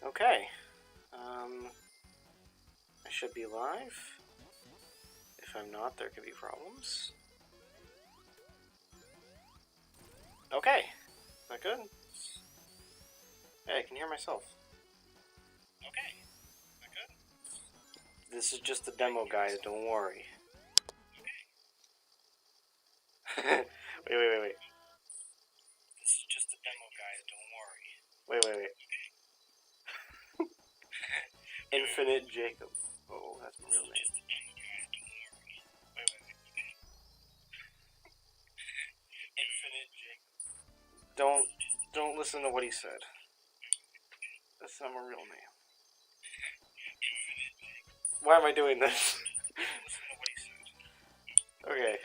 Okay. I should be live. If I'm not, there could be problems. Okay. Is that good? Hey, I can hear myself. Okay. Is that good? This is just the demo, guys. Don't worry. Okay. wait. This is just the demo, guys. Don't worry. Wait. Infinite Jacob. Oh, that's my real name. Wait. Infinite Jacob. Don't listen to what he said. That's not my real name. Why am I doing this? Okay.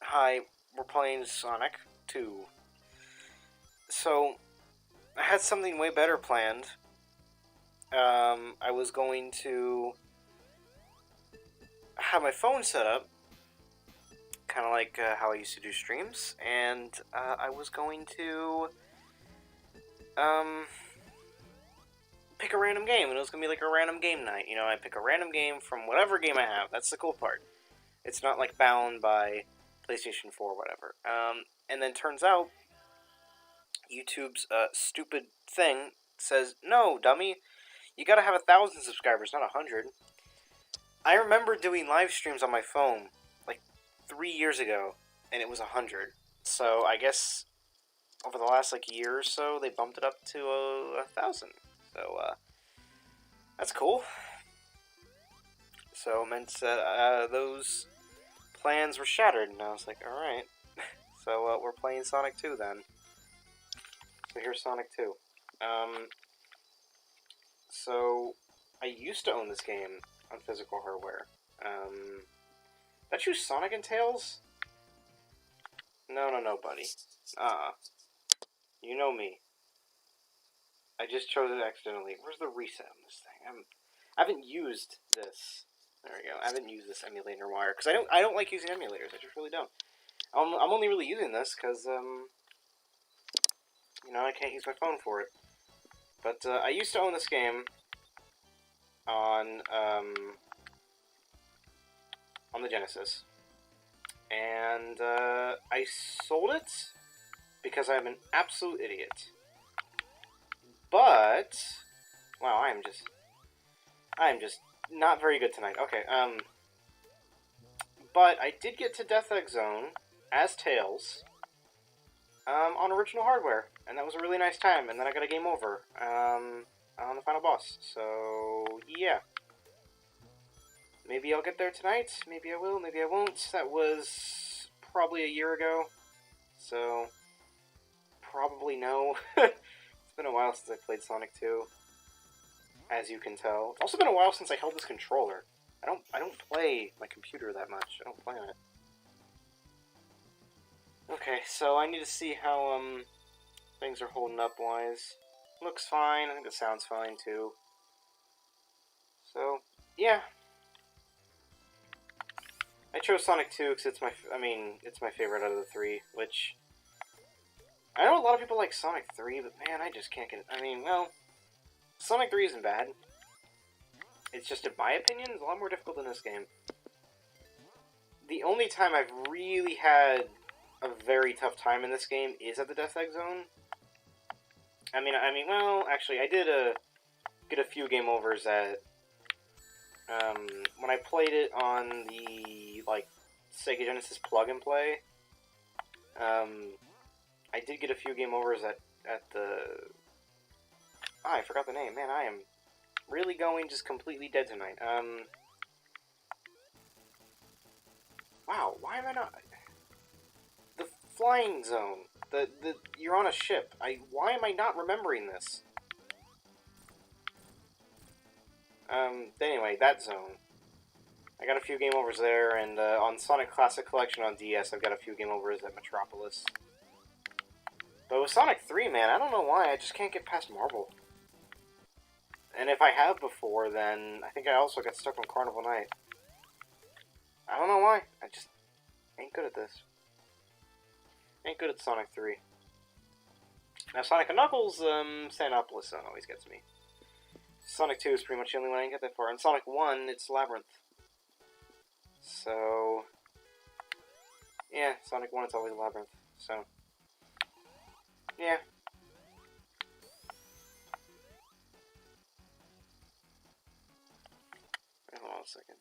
Hi, we're playing Sonic 2. So, I had something way better planned. I was going to have my phone set up, kind of like how I used to do streams, and I was going to pick a random game, and it was going to be like a random game night. You know, I pick a random game from whatever game I have. That's the cool part. It's not like bound by PlayStation 4 or whatever. And then turns out, YouTube's stupid thing says, no, dummy, you gotta have 1,000 subscribers, not 100. I remember doing live streams on my phone, like, 3 years ago, and it was 100. So, I guess, over the last, like, year or so, they bumped it up to 1,000. So, that's cool. So, it meant that those plans were shattered, and I was like, alright. So, we're playing Sonic 2 then. So here's Sonic 2. So I used to own this game on physical hardware. That you Sonic and Tails? No, buddy. You know me. I just chose it accidentally. Where's the reset on this thing? I haven't used this. There we go. I haven't used this emulator wire because I don't like using emulators. I just really don't. I'm only really using this because you know, I can't use my phone for it. But I used to own this game on the Genesis, and I sold it because I'm an absolute idiot. But wow, I am just not very good tonight. Okay, but I did get to Death Egg Zone as Tails on original hardware, and that was a really nice time. And then I got a game over on the final boss. So yeah, maybe I'll get there tonight. Maybe I will. Maybe I won't. That was probably a year ago, so probably no. It's been a while since I played Sonic 2, as you can tell. It's also been a while since I held this controller. I don't play my computer that much. I don't play on it. Okay, so I need to see how things are holding up wise. Looks fine. I think it sounds fine too. So yeah, I chose Sonic 2 because it's my favorite out of the three. Which I know a lot of people like Sonic 3, but man, I just can't get. Well, Sonic 3 isn't bad. It's just, in my opinion, it's a lot more difficult than this game. The only time I've really had a very tough time in this game is at the Death Egg Zone. Well, actually, I did get a few game overs at when I played it on the Sega Genesis plug and play. I did get a few game overs at the. I forgot the name. Man, I am really going just completely dead tonight. Wow, why am I not? The flying zone. You're on a ship. Why am I not remembering this? Anyway, that zone. I got a few game overs there, and on Sonic Classic Collection on DS, I've got a few game overs at Metropolis. But with Sonic 3, man, I don't know why, I just can't get past Marble. And if I have before, then I think I also got stuck on Carnival Night. I don't know why, I just ain't good at this. Ain't good at Sonic 3. Now, Sonic and Knuckles, Sanopolis Zone always gets me. Sonic 2 is pretty much the only one I can get that far. And Sonic 1, it's Labyrinth. So, yeah, Sonic 1, it's always Labyrinth. So, yeah. Hold on a second.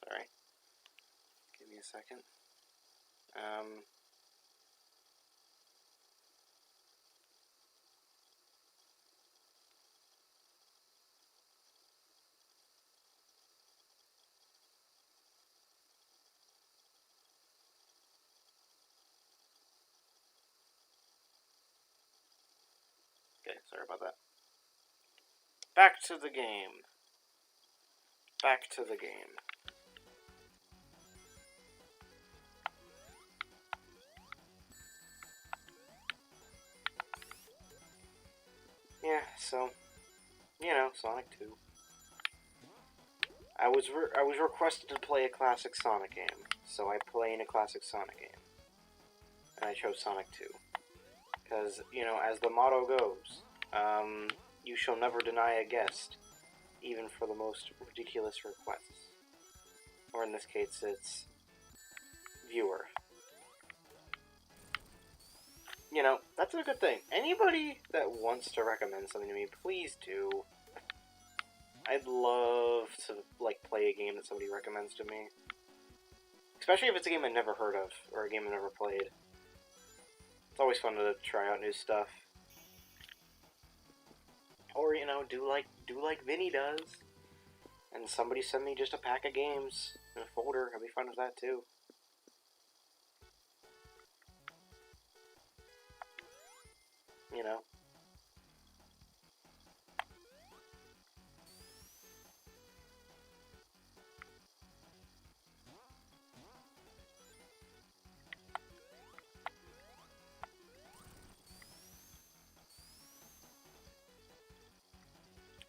Sorry. Give me a second. Okay, sorry about that. Back to the game. Back to the game. Yeah, so, you know, Sonic 2. I was requested to play a classic Sonic game, so I play in a classic Sonic game. And I chose Sonic 2. Because, you know, as the motto goes, you shall never deny a guest, even for the most ridiculous requests. Or in this case, it's viewer. You know, that's a good thing. Anybody that wants to recommend something to me, please do. I'd love to, like, play a game that somebody recommends to me. Especially if it's a game I've never heard of, or a game I've never played. It's always fun to try out new stuff. Or, you know, do like Vinny does. And somebody send me just a pack of games in a folder. I'd be fine with that, too. You know.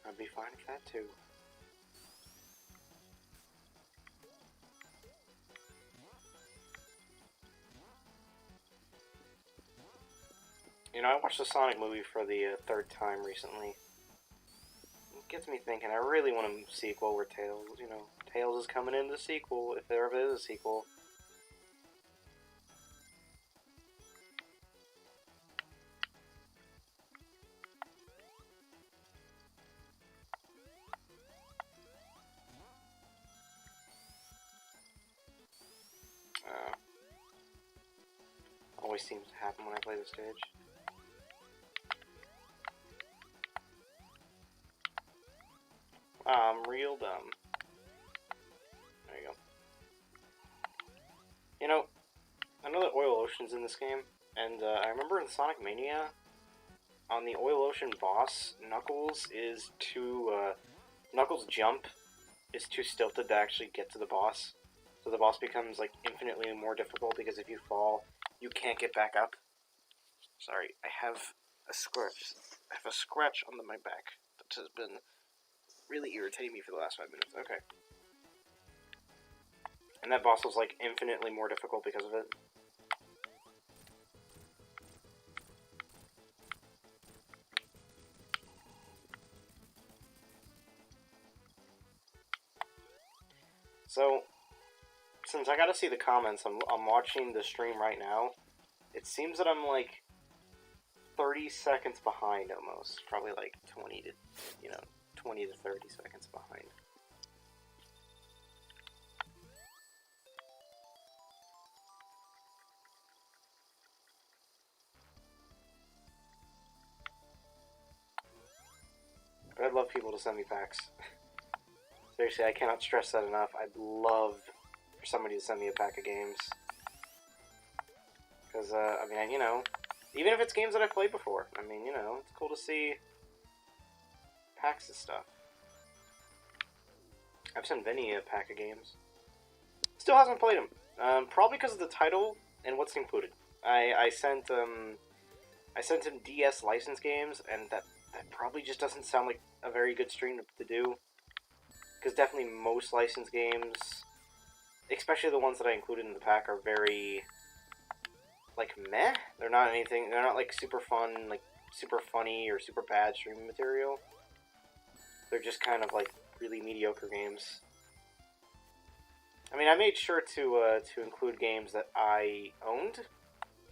I'd be fine with that, too. You know, I watched the Sonic movie for the third time recently. It gets me thinking, I really want a sequel where Tails, you know, Tails is coming in the sequel, if there ever is a sequel. Always seems to happen when I play the stage. I'm real dumb. There you go. You know, I know that Oil Ocean's in this game, and I remember in Sonic Mania, on the Oil Ocean boss, Knuckles is too, Knuckles' jump is too stilted to actually get to the boss. So the boss becomes, like, infinitely more difficult because if you fall, you can't get back up. Sorry, I have a scratch on my back that has been really irritating me for the last 5 minutes. Okay. And that boss was, like, infinitely more difficult because of it. So, since I gotta see the comments, I'm watching the stream right now. It seems that I'm, like, 30 seconds behind almost. Probably, like, 20 to 30 seconds behind. But I'd love people to send me packs. Seriously, I cannot stress that enough. I'd love for somebody to send me a pack of games. Because, I mean, you know, even if it's games that I've played before, I mean, you know, it's cool to see packs of stuff. I've sent Vinny a pack of games. Still hasn't played them. Probably because of the title and what's included. I sent him DS license games, and that probably just doesn't sound like a very good stream to do. Because definitely most license games especially the ones that I included in the pack, are very, like, meh. They're not anything, they're not, like, super fun, like, super funny or super bad streaming material. They're just kind of, like, really mediocre games. I mean, I made sure to include games that I owned,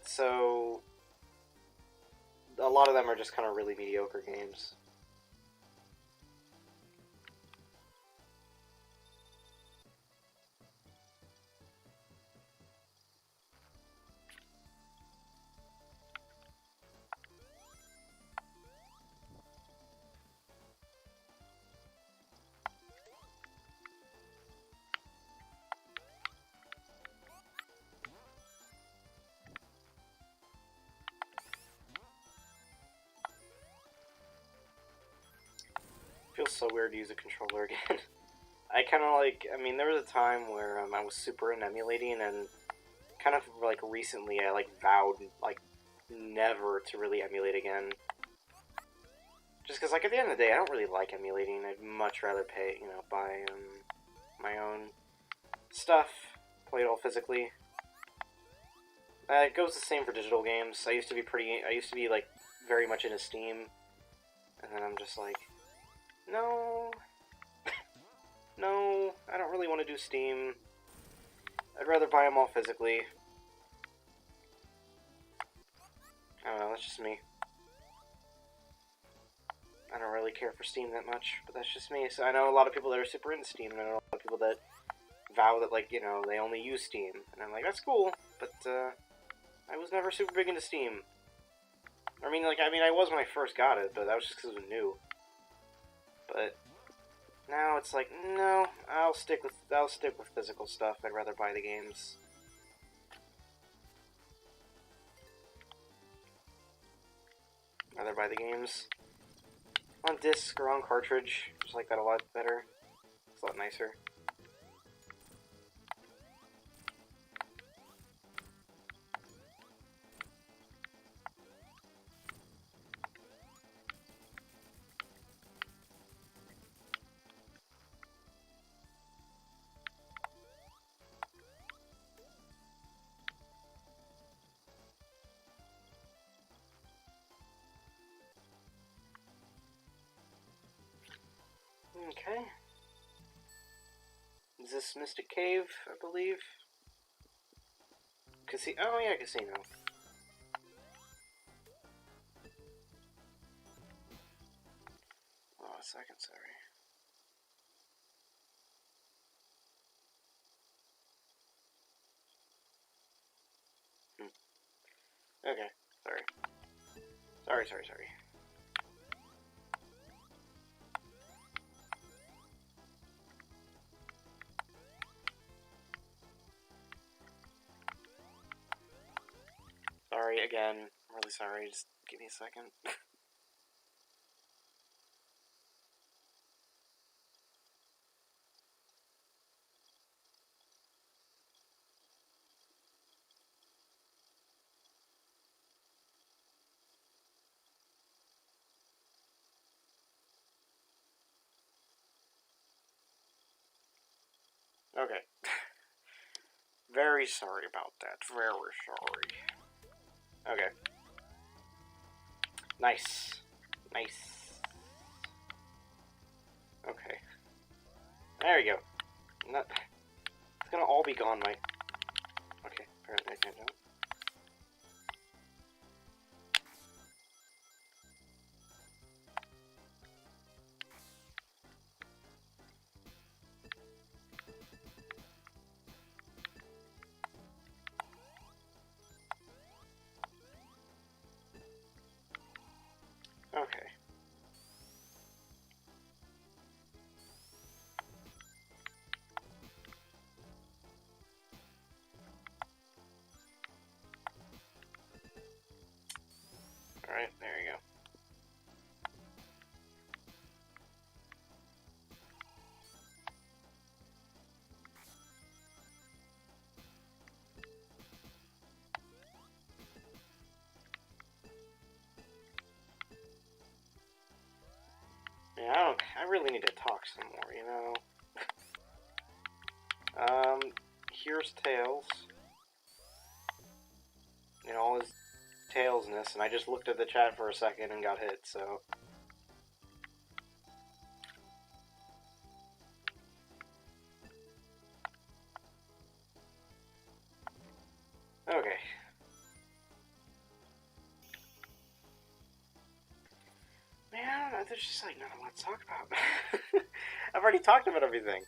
so a lot of them are just kind of really mediocre games. Feels so weird to use a controller again. I kind of like, I mean, there was a time where I was super into emulating, and kind of like recently I like vowed like never to really emulate again. Just because, like, at the end of the day, I don't really like emulating. I'd much rather pay, you know, buy my own stuff, play it all physically. It goes the same for digital games. I used to be like very much into Steam, and then I'm just like, no, no, I don't really want to do Steam. I'd rather buy them all physically. I don't know, that's just me. I don't really care for Steam that much, but that's just me. So I know a lot of people that are super into Steam, and I know a lot of people that vow that, like, you know, they only use Steam. And I'm like, that's cool, but I was never super big into Steam. I mean, I was when I first got it, but that was just because it was new. But now it's like, no, I'll stick with physical stuff. I'd rather buy the games. Rather buy the games on disc or on cartridge. Just like that a lot better. It's a lot nicer. Okay. Is this Mystic Cave, I believe? Oh yeah, Casino. Oh, a second, sorry. Okay, sorry. Sorry. Sorry again. I'm really sorry. Just give me a second. Okay. Very sorry about that. Very sorry. Okay. Nice. Okay. There you go. It's gonna all be gone, my... Okay, apparently I can't do it. Okay. Alright, there you go. Yeah, I really need to talk some more, you know? here's Tails. In all his Tailsness, and I just looked at the chat for a second and got hit, so... Okay. Man, I don't know, there's just like not a lot to talk about. I've already talked about everything.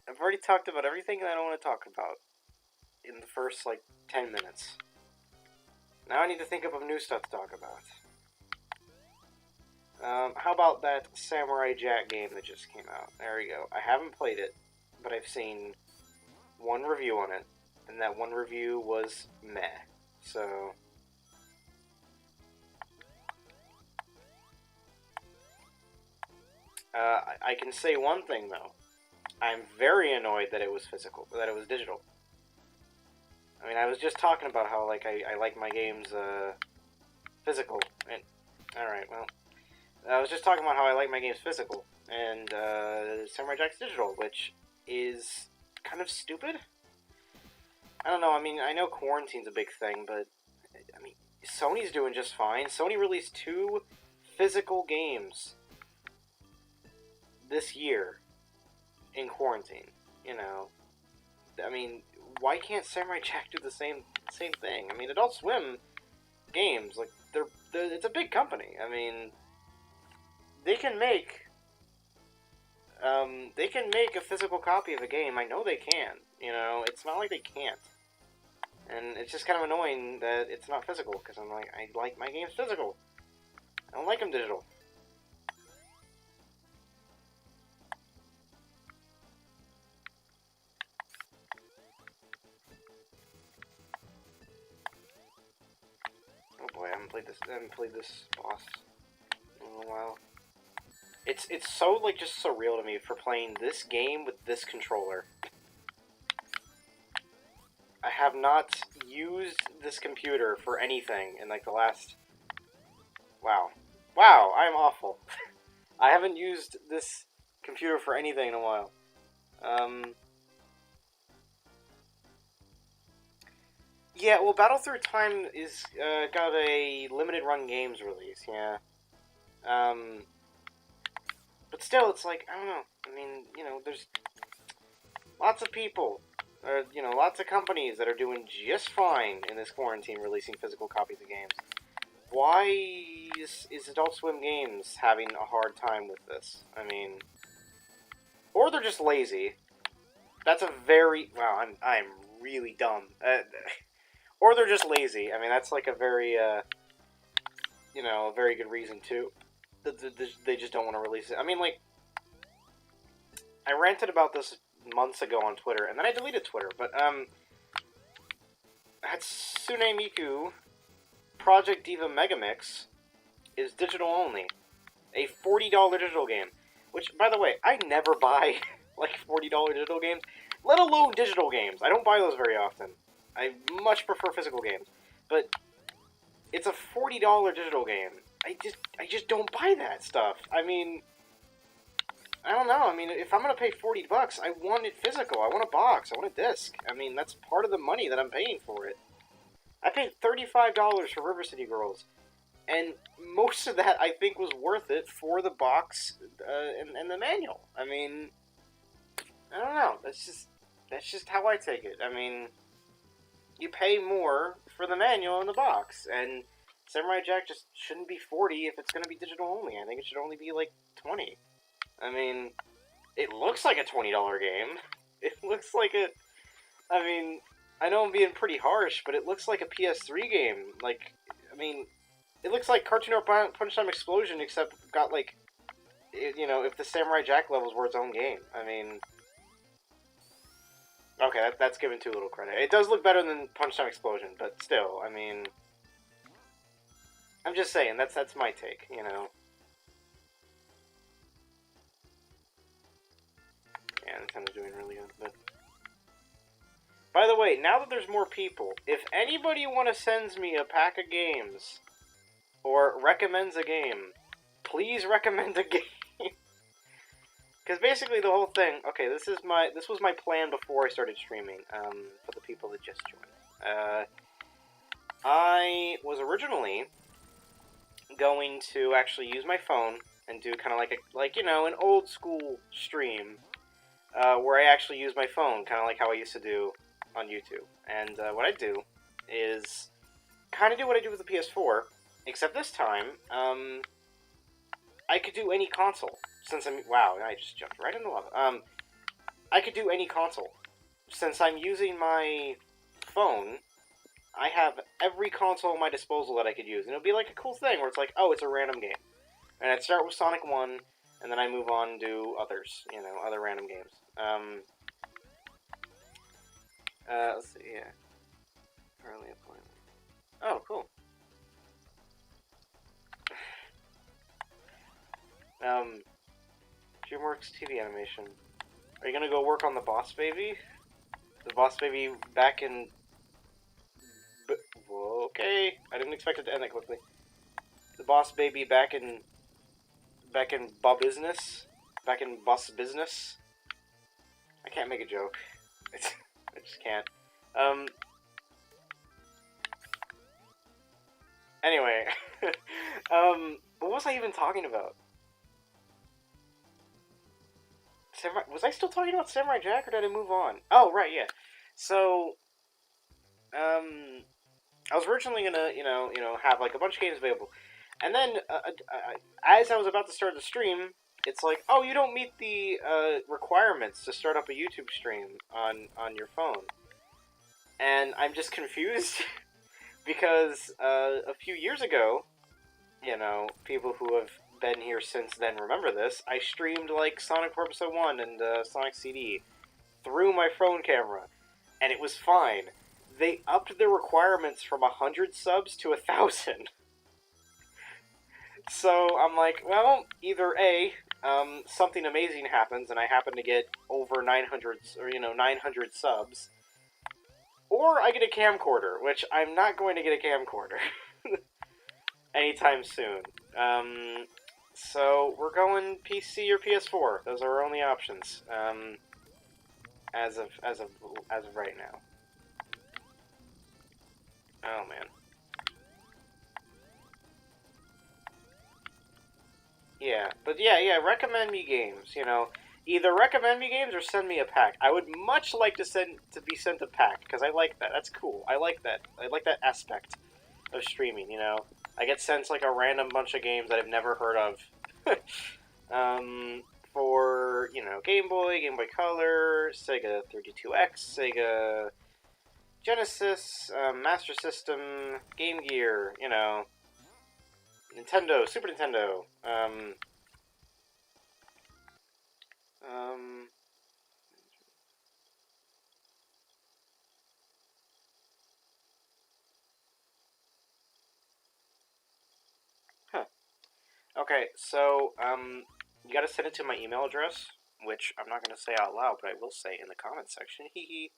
I've already talked about everything that I don't want to talk about in the first, like, 10 minutes. Now I need to think of new stuff to talk about. How about that Samurai Jack game that just came out? There we go. I haven't played it, but I've seen one review on it, and that one review was meh. So... I can say one thing, though. I'm very annoyed that it was physical, that it was digital. I mean, I was just talking about how, like, I like my games, physical, and... Alright, well... I was just talking about how I like my games physical, and, Samurai Jack's digital, which is kind of stupid? I don't know, I mean, I know quarantine's a big thing, but, I mean, Sony's doing just fine. Sony released 2 physical games this year in quarantine, you know. I mean, why can't Samurai Jack do the same thing? I mean, Adult Swim games, like, it's a big company. I mean, they can make a physical copy of a game. I know they can, you know. It's not like they can't. And it's just kind of annoying that it's not physical, because I'm like, I like my games physical. I don't like them digital. Oh boy, I haven't played this boss in a little while. It's so, like, just surreal to me for playing this game with this controller. I have not used this computer for anything in, like, the last... Wow. Wow, I'm awful. I haven't used this computer for anything in a while. Yeah, well, Battle Through Time is, got a limited run games release, yeah. But still, it's like, I don't know. I mean, you know, there's lots of people, you know, lots of companies that are doing just fine in this quarantine releasing physical copies of games. Why is Adult Swim Games having a hard time with this? I mean, or they're just lazy. That's a very, wow, I'm really dumb. Or they're just lazy. I mean, that's like a very, you know, a very good reason too. They just don't want to release it. I mean, like, I ranted about this months ago on Twitter, and then I deleted Twitter, but, Hatsune Miku Project Diva Megamix is digital only. A $40 digital game. Which, by the way, I never buy, like, $40 digital games, let alone digital games. I don't buy those very often. I much prefer physical games. But it's a $40 digital game. I just don't buy that stuff. I mean, I don't know. I mean, if I'm going to pay $40, I want it physical. I want a box. I want a disc. I mean, that's part of the money that I'm paying for it. I paid $35 for River City Girls. And most of that, I think, was worth it for the box and the manual. I mean, I don't know. That's just how I take it. I mean, you pay more for the manual and the box. And Samurai Jack just shouldn't be $40 if it's going to be digital only. I think it should only be, like, $20. I mean, it looks like a $20 game. It looks like a... I mean, I know I'm being pretty harsh, but it looks like a PS3 game. Like, I mean, it looks like Cartoon Network Punch Time Explosion, except got, like, you know, if the Samurai Jack levels were its own game. I mean... Okay, that's giving too little credit. It does look better than Punch Time Explosion, but still, I mean... I'm just saying, that's my take, you know? Yeah, Nintendo's doing really good, but... By the way, now that there's more people, if anybody sends me a pack of games, or recommends a game, please recommend a game. Because basically the whole thing. Okay, this was my plan before I started streaming. For the people that just joined, I was originally going to actually use my phone and do kind of like an old school stream, where I actually use my phone, kind of like how I used to do on YouTube. And what I do is kind of do what I do with the PS4, except this time, I could do any console. Since wow, I just jumped right into lava. I could do any console. Since I'm using my phone, I have every console at my disposal that I could use. And it'll be like a cool thing where it's like, oh, it's a random game. And I'd start with Sonic 1, and then I move on and do others, other random games. Let's see, yeah. Early appointment. Oh, cool. DreamWorks TV animation. Are you gonna go work on the Boss Baby? The Boss Baby back in... Whoa, okay. I didn't expect it to end that quickly. The Boss Baby back in business? Back in boss business? I can't make a joke. I just can't. Anyway. What was I even talking about? Was I still talking about Samurai Jack, or did I move on? Oh, right, yeah. So, I was originally gonna, have like a bunch of games available, and then as I was about to start the stream, it's like, oh, you don't meet the requirements to start up a YouTube stream on your phone, and I'm just confused because a few years ago, people who have been here since then remember this. I streamed like Sonic 4 Episode 1 and Sonic CD through my phone camera, and it was fine. They upped their requirements from 100 subs to 1,000. So I'm like, well, either A, something amazing happens and I happen to get over 900 or 900 subs, or I get a camcorder, which I'm not going to get a camcorder anytime soon. So we're going PC or PS4. Those are our only options. As of right now. Oh man. Yeah, but yeah, recommend me games, Either recommend me games or send me a pack. I would much like to be sent a pack, because I like that. That's cool. I like that. I like that aspect of streaming, I get sent like a random bunch of games that I've never heard of. For, Game Boy, Game Boy Color, Sega 32X, Sega Genesis, Master System, Game Gear, Nintendo, Super Nintendo, huh. Okay, so, you gotta send it to my email address, which I'm not gonna say out loud, but I will say in the comments section, hee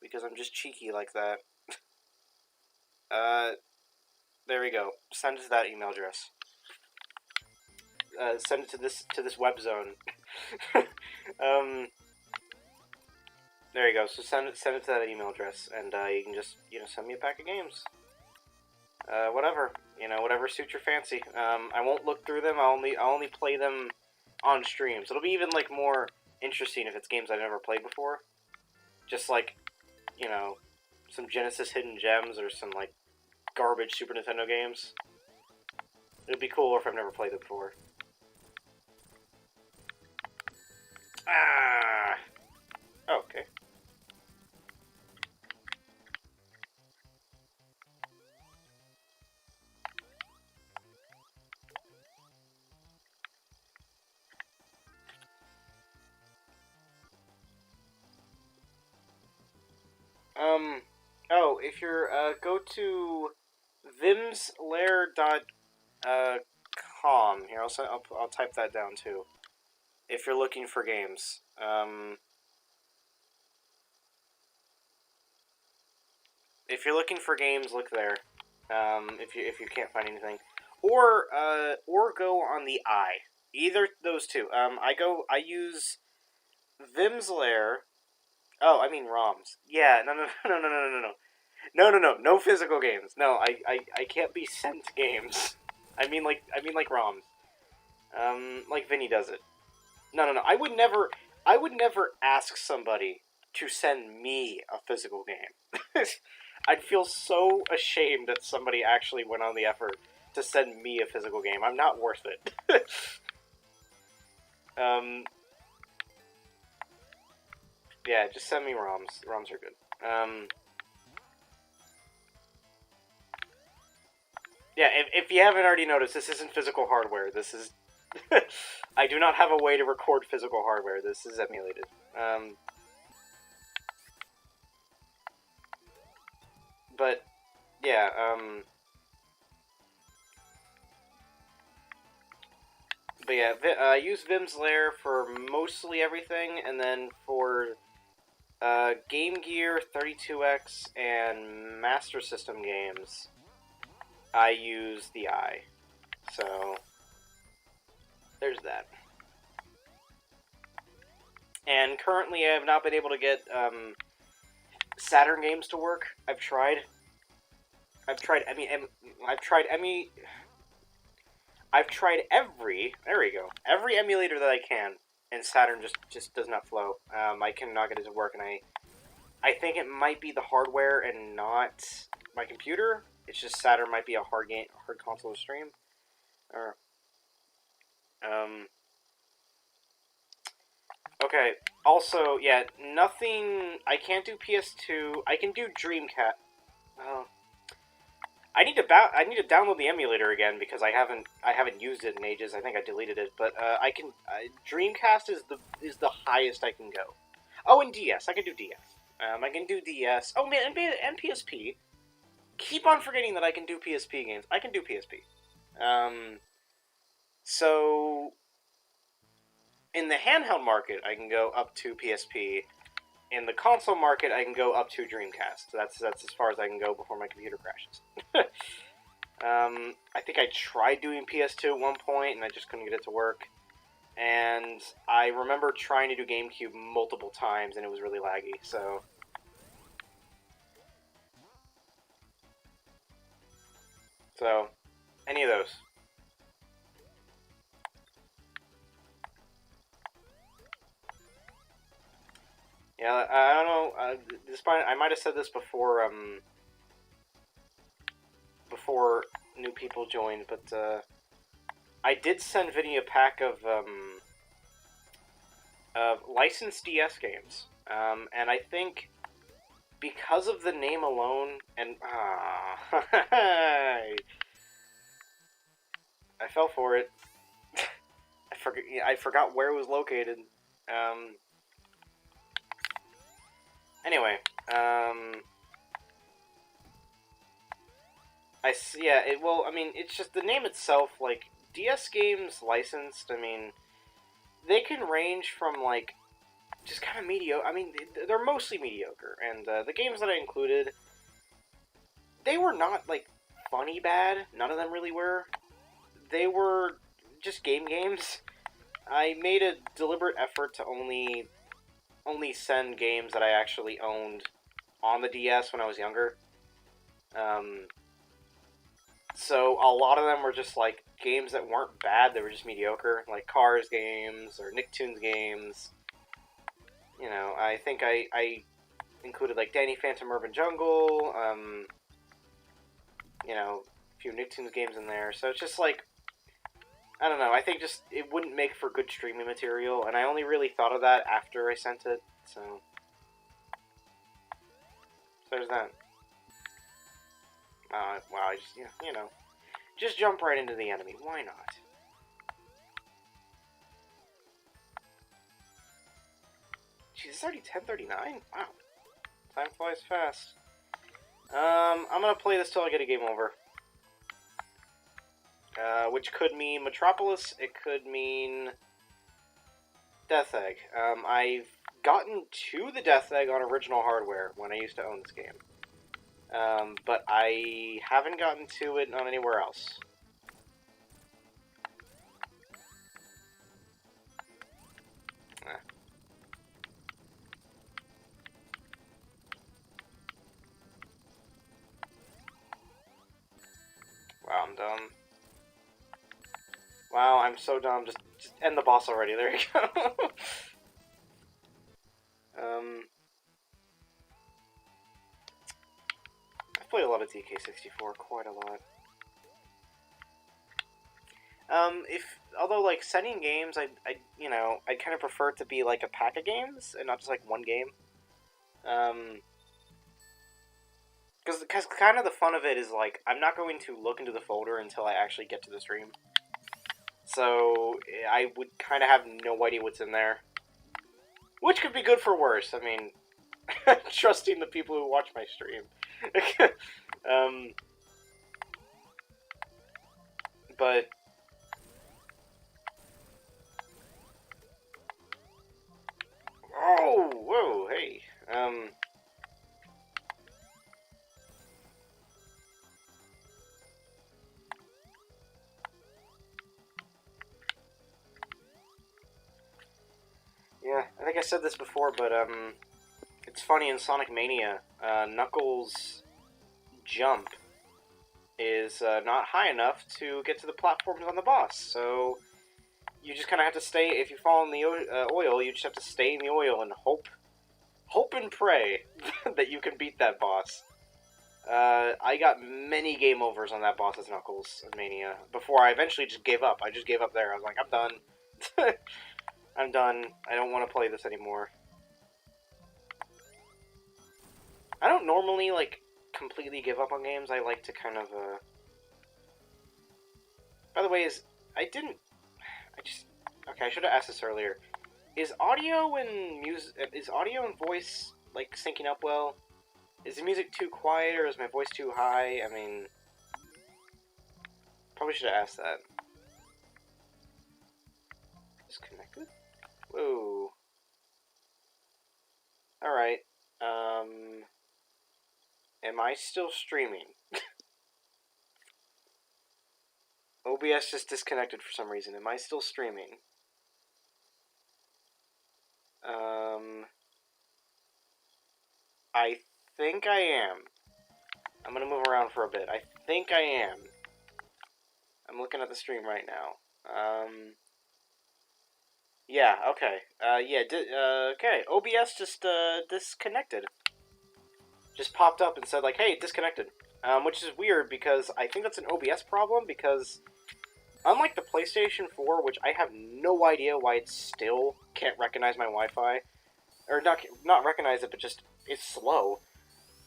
because I'm just cheeky like that. There we go. Send it to that email address. Send it to this web zone. There you go. So send it to that email address, and you can just send me a pack of games. Whatever whatever suits your fancy. I won't look through them. I'll only play them on stream. So it'll be even like more interesting if it's games I've never played before. Just like some Genesis hidden gems or some like garbage Super Nintendo games. It'd be cooler if I've never played it before. Ah. Oh, okay. Oh, if you're, go to vimslair.com. Here, I'll type that down, too. If you're looking for games. If you're looking for games, look there. If you can't find anything. Or go on the Eye. Either those two. I use Vim's Lair. Oh, I mean ROMs. Yeah, no, no, no, no, no, no, no, no. No, no, no, no physical games. No, I can't be sent games. I mean like ROMs. Like Vinny does it. No, no, no. I would never ask somebody to send me a physical game. I'd feel so ashamed that somebody actually went on the effort to send me a physical game. I'm not worth it. Yeah, just send me ROMs. ROMs are good. Yeah, if you haven't already noticed, this isn't physical hardware. This is... I do not have a way to record physical hardware. This is emulated. But, yeah, But yeah, I use Vim's Lair for mostly everything, and then for Game Gear, 32X, and Master System games, I use the Eye. So, there's that. And currently, I have not been able to get Saturn games to work. I've tried. I've tried every. There we go. Every emulator that I can, and Saturn just does not flow. I cannot get it to work, and I think it might be the hardware and not my computer. It's just Saturn might be a hard console to stream. Or, okay. Also, yeah, nothing. I can't do PS2. I can do Dreamcast. Well, I need to download the emulator again because I haven't used it in ages. I think I deleted it, but I can. Dreamcast is the highest I can go. Oh, and DS. I can do DS. I can do DS. Oh man, and PSP. Keep on forgetting that I can do PSP games. I can do PSP. So in the handheld market, I can go up to PSP. In the console market, I can go up to Dreamcast. So that's as far as I can go before my computer crashes. I think I tried doing PS2 at one point, and I just couldn't get it to work. And I remember trying to do GameCube multiple times, and it was really laggy, so... So, any of those. Yeah, I don't know, despite, I might have said this before, before new people joined, but, I did send Vinny a pack of licensed DS games. And I think because of the name alone, and I fell for it. I forgot where it was located. Anyway, yeah. Well, I mean, it's just the name itself. Like DS games licensed. I mean, they can range from like just kind of mediocre. I mean, they're mostly mediocre, and the games that I included, they were not like funny bad. None of them really were. They were just games. I made a deliberate effort to only send games that I actually owned on the DS when I was younger. So a lot of them were just like games that weren't bad. They were just mediocre, like Cars games or Nicktoons games. You know, I think I included like Danny Phantom Urban Jungle. You know, a few Nicktoons games in there. So it's just like, I don't know, I think just it wouldn't make for good streaming material, and I only really thought of that after I sent it, so there's that. Wow, I just, you know, just jump right into the enemy, why not? Jeez, it's already 10:39? Wow. Time flies fast. I'm gonna play this till I get a game over. Which could mean Metropolis, it could mean Death Egg. I've gotten to the Death Egg on original hardware when I used to own this game. But I haven't gotten to it on anywhere else. I'm so dumb. Just end the boss already. There you go. I've played a lot of DK64, quite a lot. Although like sending games, I kind of prefer it to be like a pack of games and not just like one game. Because kind of the fun of it is like I'm not going to look into the folder until I actually get to the stream. So I would kind of have no idea what's in there, which could be good for worse. I mean, trusting the people who watch my stream. But oh, whoa, hey, yeah, I think I said this before, but it's funny in Sonic Mania, Knuckles' jump is not high enough to get to the platforms on the boss, so you just kind of have to stay. If you fall in the oil, you just have to stay in the oil and hope and pray that you can beat that boss. I got many game overs on that boss as Knuckles in Mania before I eventually just gave up. I just gave up there. I was like, I'm done. I'm done. I don't want to play this anymore. I don't normally, like, completely give up on games. I like to kind of, By the way, okay, I should have asked this earlier. Is audio and voice, like, syncing up well? Is the music too quiet, or is my voice too high? I mean, probably should have asked that. Disconnected? Whoa. Alright, am I still streaming? OBS just disconnected for some reason. Am I still streaming? I think I am. I'm gonna move around for a bit. I think I am. I'm looking at the stream right now. Yeah, okay. Okay. OBS just, disconnected. Just popped up and said, like, hey, disconnected. Which is weird, because I think that's an OBS problem, because unlike the PlayStation 4, which I have no idea why it still can't recognize my Wi-Fi, or not recognize it, but just, it's slow.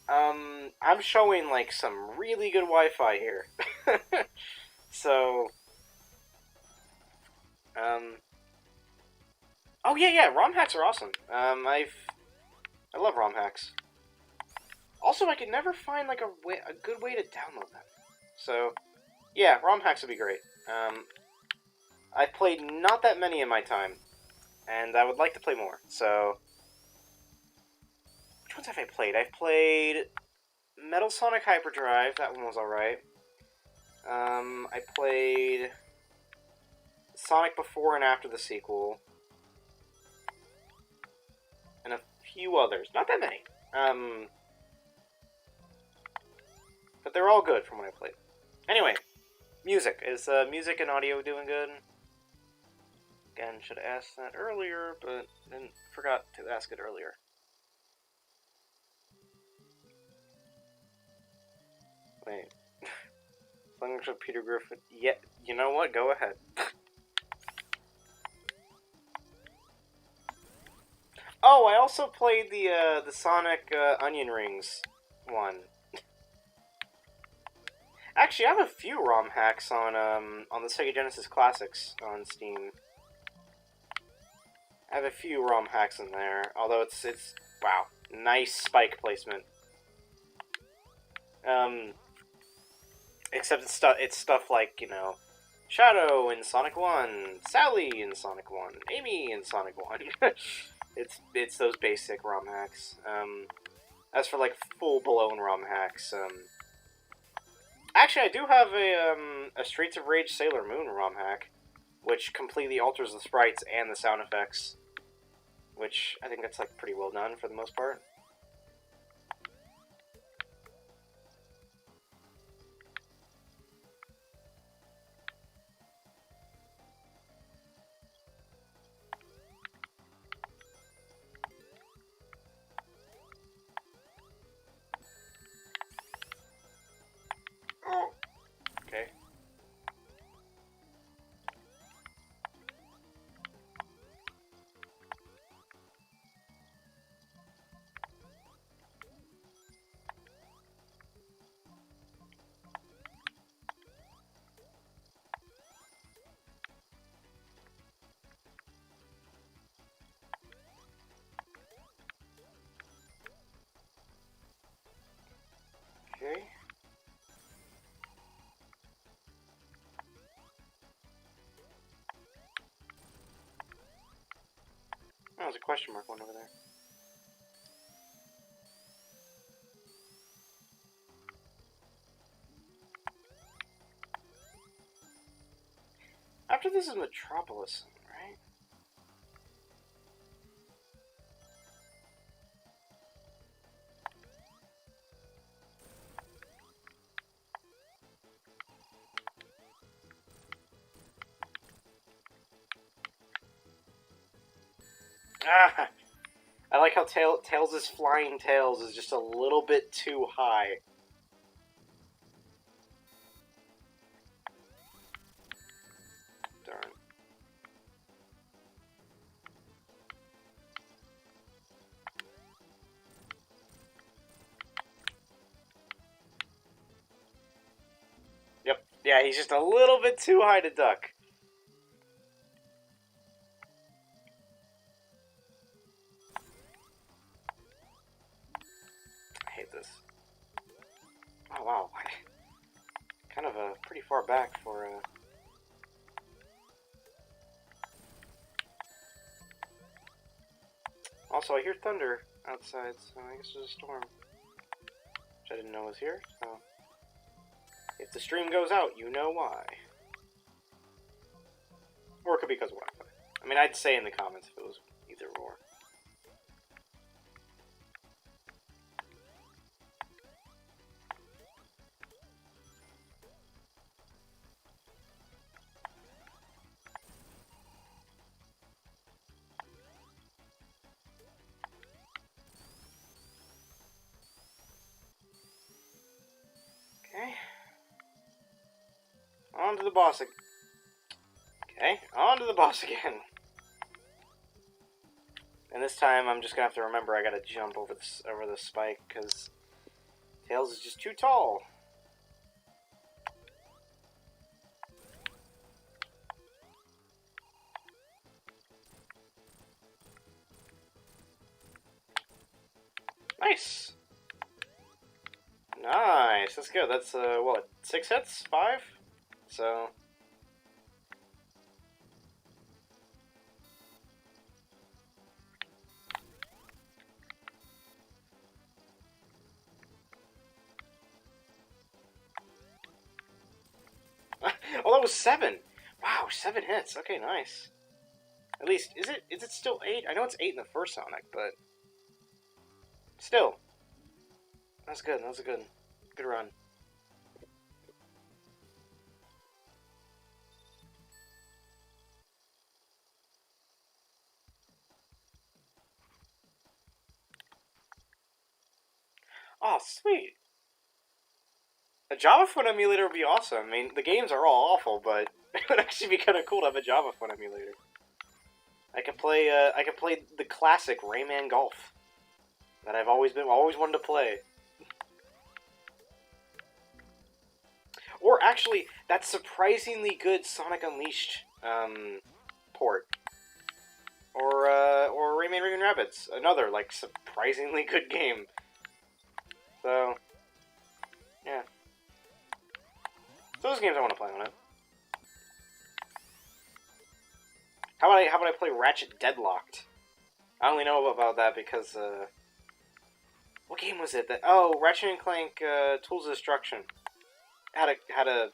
I'm showing, like, some really good Wi-Fi here. So, oh yeah, ROM hacks are awesome. I love ROM hacks. Also, I could never find, like, a good way to download them. So, yeah, ROM hacks would be great. I've played not that many in my time, and I would like to play more, so... Which ones have I played? I've played Metal Sonic Hyperdrive, that one was alright. I played Sonic before and after the sequel. And a few others. Not that many. But they're all good from what I played. Anyway, music. Is music and audio doing good? Again, should have asked that earlier, but then forgot to ask it earlier. Wait. Language of Peter Griffin. Yeah, you know what? Go ahead. Oh, I also played the Sonic Onion Rings one. Actually, I have a few ROM hacks on the Sega Genesis Classics on Steam. I have a few ROM hacks in there, although it's wow, nice spike placement. Except it's stuff like, you know, Shadow in Sonic 1, Sally in Sonic 1, Amy in Sonic 1. it's those basic ROM hacks. As for like full-blown ROM hacks, actually I do have a Streets of Rage Sailor Moon ROM hack, which completely alters the sprites and the sound effects, which I think that's like pretty well done for the most part. there's a question mark one over there. After this is Metropolis, right? Ah! I like how Tails' flying tails is just a little bit too high. Darn. Yep. Yeah, he's just a little bit too high to duck. I hate this. Oh, wow. Kind of pretty far back for Also, I hear thunder outside, so I guess there's a storm. Which I didn't know was here, so... If the stream goes out, you know why. Or it could be because of Wi-Fi. I mean, I'd say in the comments if it was either or. Okay. On to the boss again. Okay, on to the boss again. And this time I'm just gonna have to remember I gotta jump over the spike, because Tails is just too tall. Nice! Nice, that's good. That's, what, 6 hits? 5? So... Oh, that was 7! Wow, 7 hits. Okay, nice. At least, is it still 8? I know it's 8 in the first Sonic, but... Still. That's good, that was a good run. Oh, sweet. A Java phone emulator would be awesome. I mean, the games are all awful, but it would actually be kind of cool to have a Java phone emulator. I could play the classic Rayman Golf that I've always wanted to play. Or actually, that surprisingly good Sonic Unleashed port. Or Rayman Rabbids, another like surprisingly good game. So, yeah. So those games I want to play on it. How about I play Ratchet Deadlocked? I only know about that because what game was it that? Oh, Ratchet and Clank Tools of Destruction had a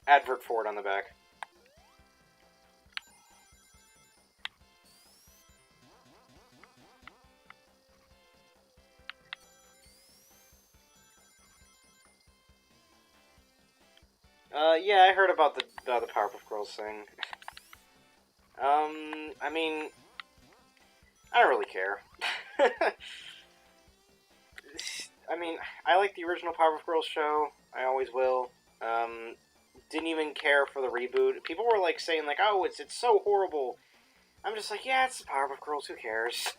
advert for it on the back. Yeah, I heard about the Powerpuff Girls thing. I mean, I don't really care. I mean, I like the original Powerpuff Girls show. I always will. Didn't even care for the reboot. People were like saying like, "Oh, it's so horrible." I'm just like, yeah, it's the Powerpuff Girls. Who cares?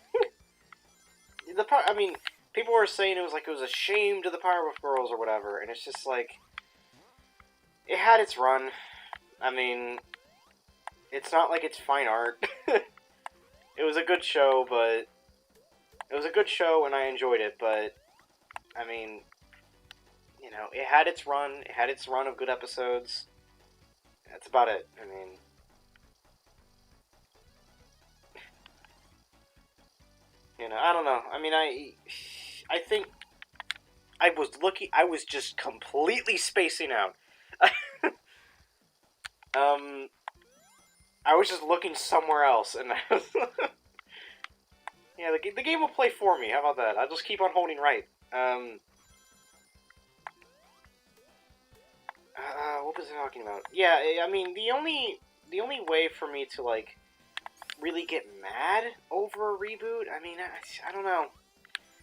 I mean, people were saying it was a shame to the Powerpuff Girls or whatever, and it's just like, it had its run. I mean, it's not like it's fine art. It was a good show, but it was a good show and I enjoyed it, but I mean, you know, it had its run. It had its run of good episodes. That's about it. I mean, You know, I don't know. I mean, I think I was just completely spacing out. I was just looking somewhere else, and yeah, the game will play for me. How about that? I'll just keep on holding right. What was I talking about? Yeah, I mean, the only way for me to, like, really get mad over a reboot, I mean, I don't know.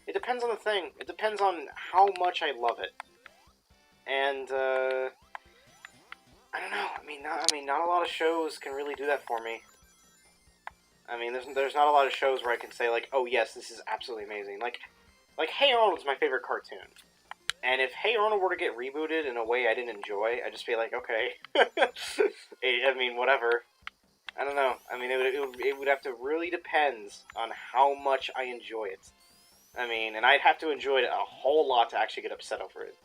It depends on the thing. It depends on how much I love it. And, I don't know. I mean, not a lot of shows can really do that for me. I mean, there's not a lot of shows where I can say, like, oh yes, this is absolutely amazing. Like Hey Arnold's my favorite cartoon. And if Hey Arnold were to get rebooted in a way I didn't enjoy, I'd just be like, okay. I mean, whatever. I don't know. I mean, it would have to really depend on how much I enjoy it. I mean, and I'd have to enjoy it a whole lot to actually get upset over it.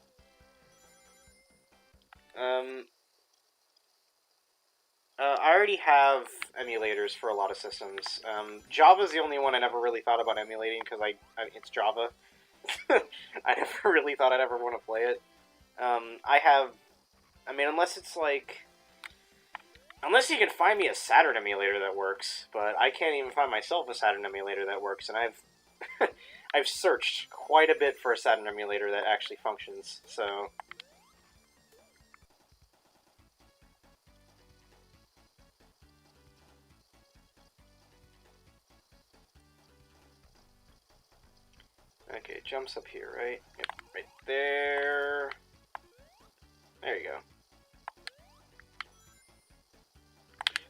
I already have emulators for a lot of systems. Java's the only one I never really thought about emulating because it's Java. I never really thought I'd ever want to play it. I mean, unless it's like... Unless you can find me a Saturn emulator that works, but I can't even find myself a Saturn emulator that works, and I've... I've searched quite a bit for a Saturn emulator that actually functions, so... Okay, it jumps up here, right? Yep, right there. There you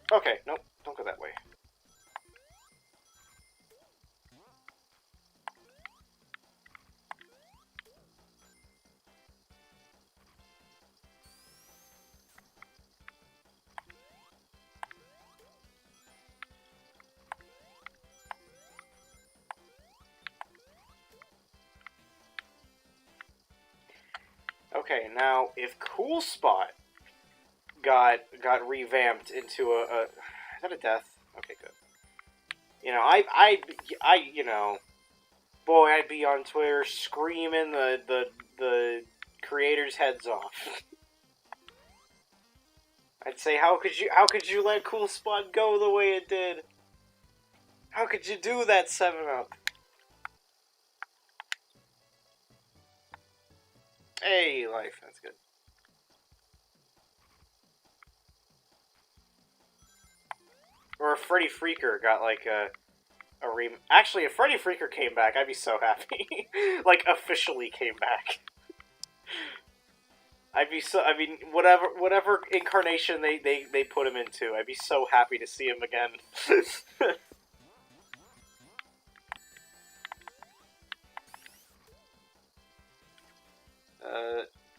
go. Okay, nope, don't go that way. Okay, now, if Cool Spot got revamped into is that a death? Okay, good. You know, you know, boy, I'd be on Twitter screaming the creators' heads off. I'd say, how could you let Cool Spot go the way it did? How could you do that, 7-Up? Hey, life, that's good. Or if Freddy Freaker got like a Actually, if Freddy Freaker came back, I'd be so happy. Like, officially came back. I'd be so... I mean, whatever incarnation they put him into, I'd be so happy to see him again.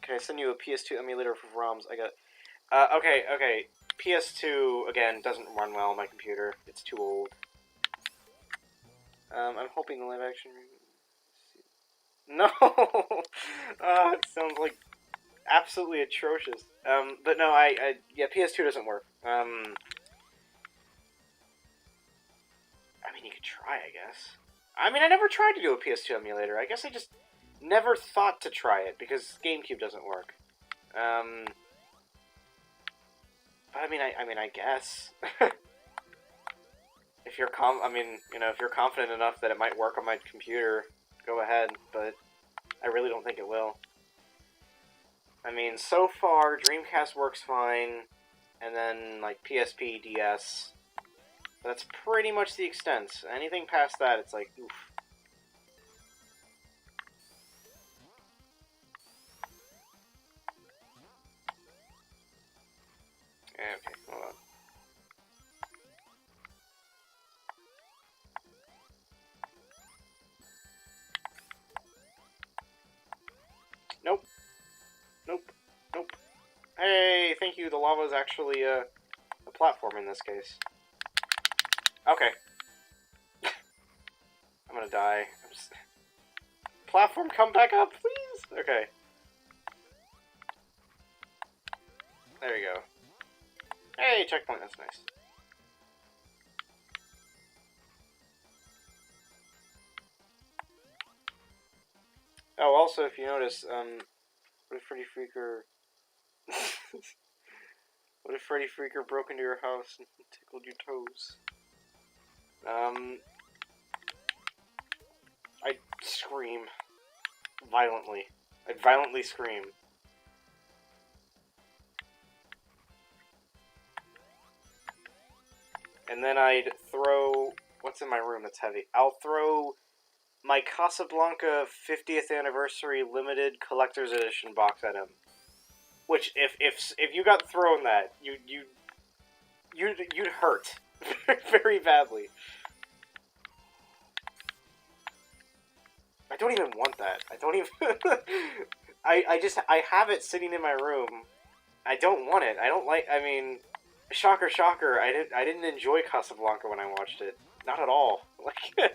Can I send you a PS2 emulator for ROMs? I got... okay. PS2, again, doesn't run well on my computer. It's too old. I'm hoping the live action... No! It sounds like absolutely atrocious. But no, yeah, PS2 doesn't work. I mean, you could try, I guess. I mean, I never tried to do a PS2 emulator. I guess I just never thought to try it, because GameCube doesn't work. But I mean, I guess. If you're if you're confident enough that it might work on my computer, go ahead, but I really don't think it will. I mean, so far, Dreamcast works fine, and then, like, PSP, DS. That's pretty much the extent. Anything past that, it's like, oof. Okay, hold on. Nope. Nope. Hey, thank you. The lava is actually a platform in this case. Okay. I'm gonna die. Platform, come back up, please? Okay. There you go. Hey, checkpoint, that's nice. Oh, also, if you notice, what if Freddy Freaker... what if Freddy Freaker broke into your house and tickled your toes? I'd scream. Violently. I'd violently scream. And then I'd throw... What's in my room that's heavy? I'll throw my Casablanca 50th Anniversary Limited Collector's Edition box at him. Which, if you got thrown that, you'd hurt very badly. I don't even want that. I don't even... I have it sitting in my room. I don't want it. I don't like... I mean... Shocker, shocker, I didn't enjoy Casablanca when I watched it. Not at all. Like...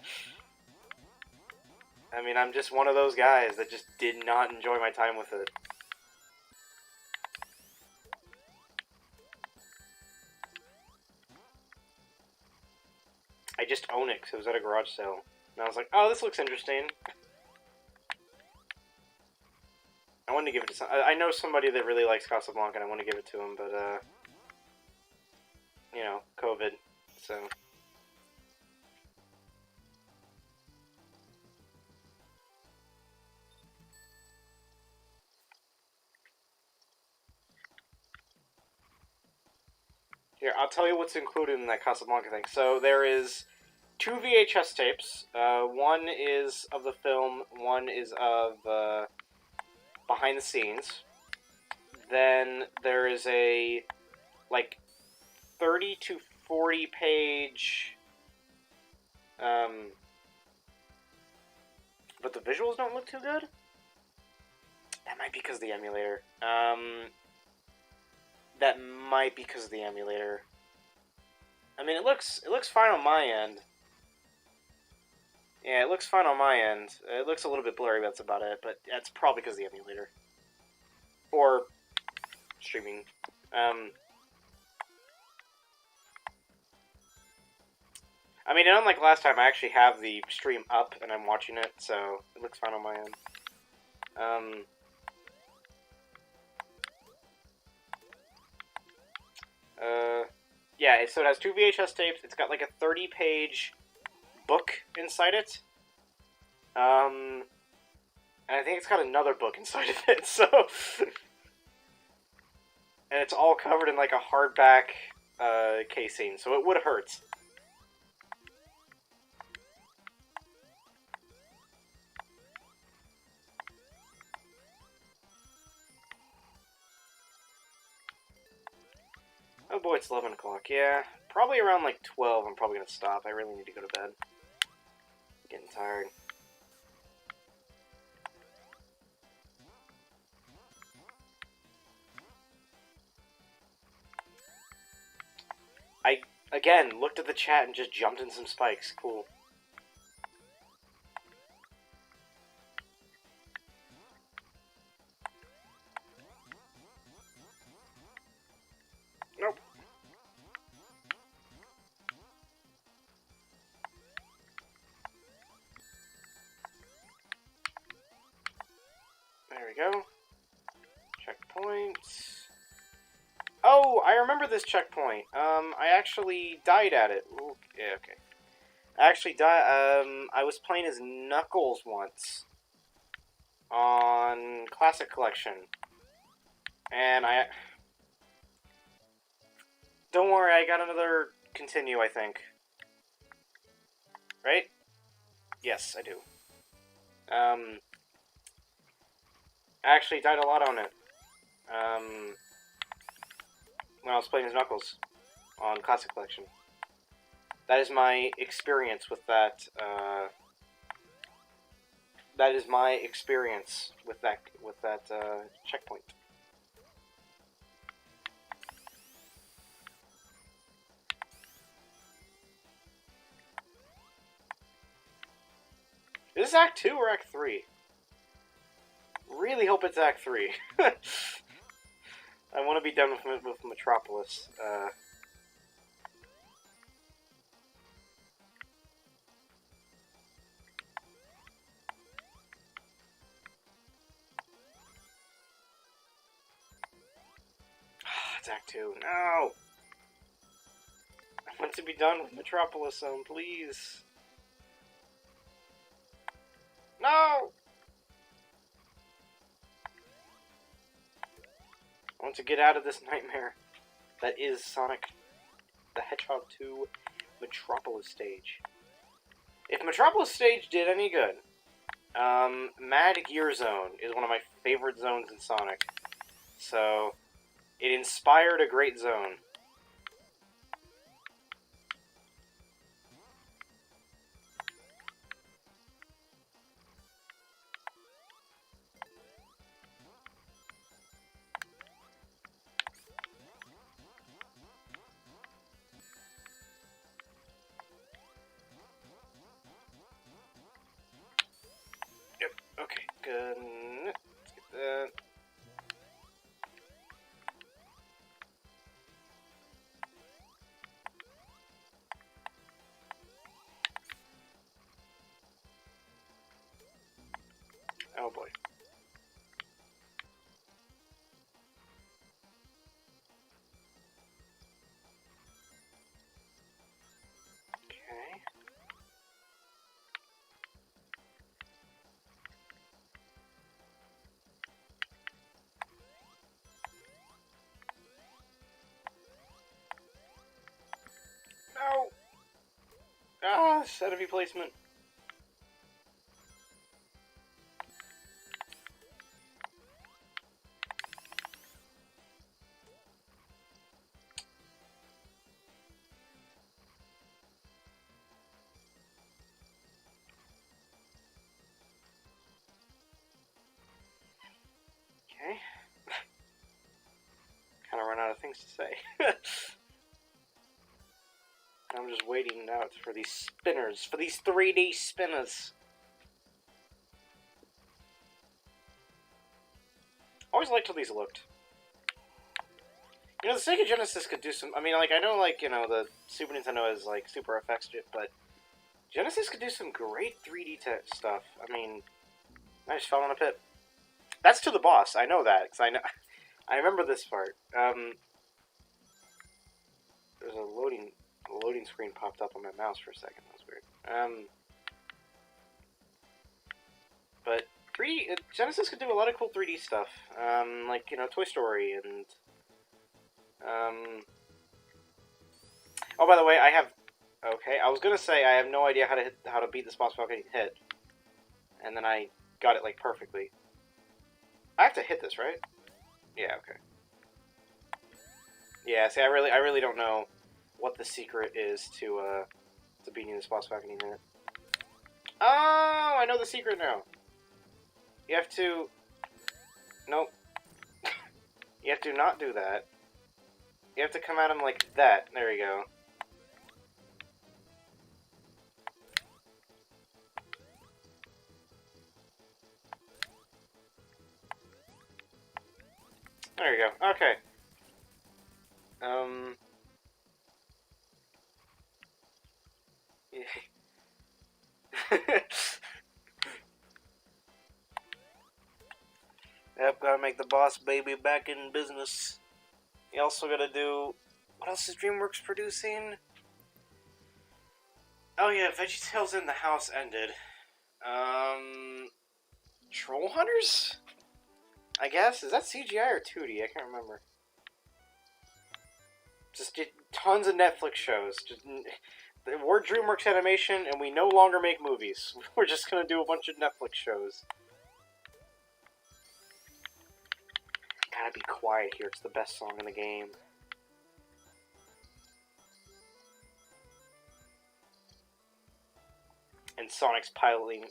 I mean, I'm just one of those guys that just did not enjoy my time with it. I just own it because it was at a garage sale. And I was like, oh, this looks interesting. I wanted to give it to some... I know somebody that really likes Casablanca and I want to give it to him, but, you know, COVID, so... Here, I'll tell you what's included in that Casablanca thing. So there is 2 VHS tapes. One is of the film, one is of behind the scenes. Then there is a, like, 30 to 40 page... but the visuals don't look too good? That might be because of the emulator. That might be because of the emulator. I mean, it looks fine on my end. Yeah, it looks fine on my end. It looks a little bit blurry, that's about it, but that's probably because of the emulator. Or streaming. I mean, unlike last time, I actually have the stream up and I'm watching it, so it looks fine on my end. Yeah, so it has 2 VHS tapes. It's got like a 30-page book inside it. And I think it's got another book inside of it, so... and it's all covered in like a hardback casing, so it would hurt. Oh boy, it's 11 o'clock. Yeah, probably around like 12 I'm probably going to stop. I really need to go to bed. Getting tired. I, again, looked at the chat and just jumped in some spikes. Cool. Nope. There we go. Checkpoints. Oh, I remember this checkpoint. I actually died at it. Ooh, yeah, okay. I actually died, I was playing as Knuckles once. On Classic Collection. And I... Don't worry, I got another continue, I think. Right? Yes, I do. I actually died a lot on it. When I was playing as Knuckles on Classic Collection. That is my experience with that, that is my experience with that checkpoint. Is this Act 2 or Act 3? Really hope it's Act 3. I want to be done with Metropolis. it's Act 2. No! I want to be done with Metropolis Zone, please. No! I want to get out of this nightmare that is Sonic the Hedgehog 2 Metropolis stage. If Metropolis stage did any good, Mad Gear Zone is one of my favorite zones in Sonic. So, it inspired a great zone. Yep, okay, good. Let's get that. Oh boy. Okay. No! Ah, enemy placement. Okay. Kind of run out of things to say. I'm just waiting out for these spinners, for these 3D spinners. Always liked how these looked. You know, the Sega Genesis could do some... I mean, like, I know, like, you know, the Super Nintendo has, like, Super FX shit, but Genesis could do some great 3D stuff. I mean, I just fell in a pit. That's to the boss. I know that, because I know... I remember this part. There's a loading screen popped up on my mouse for a second. That was weird. But 3D... Genesis could do a lot of cool 3D stuff. Like, you know, Toy Story and... Oh, by the way, I have... Okay, I was gonna say I have no idea how to beat this boss without getting hit. And then I got it, like, perfectly. I have to hit this, right? Yeah, okay. Yeah, see, I really don't know what the secret is to beating this boss without getting hit. Oh, I know the secret now. You have to... Nope. You have to not do that. You have to come at him like that. There we go. There you go. Okay. Yep, gotta make the boss baby back in business. You also gotta do... What else is DreamWorks producing? Oh yeah, VeggieTales in the House ended. Troll Hunters? I guess? Is that CGI or 2D? I can't remember. Just did tons of Netflix shows. We're DreamWorks Animation, and we no longer make movies. We're just gonna do a bunch of Netflix shows. Gotta be quiet here. It's the best song in the game. And Sonic's piloting,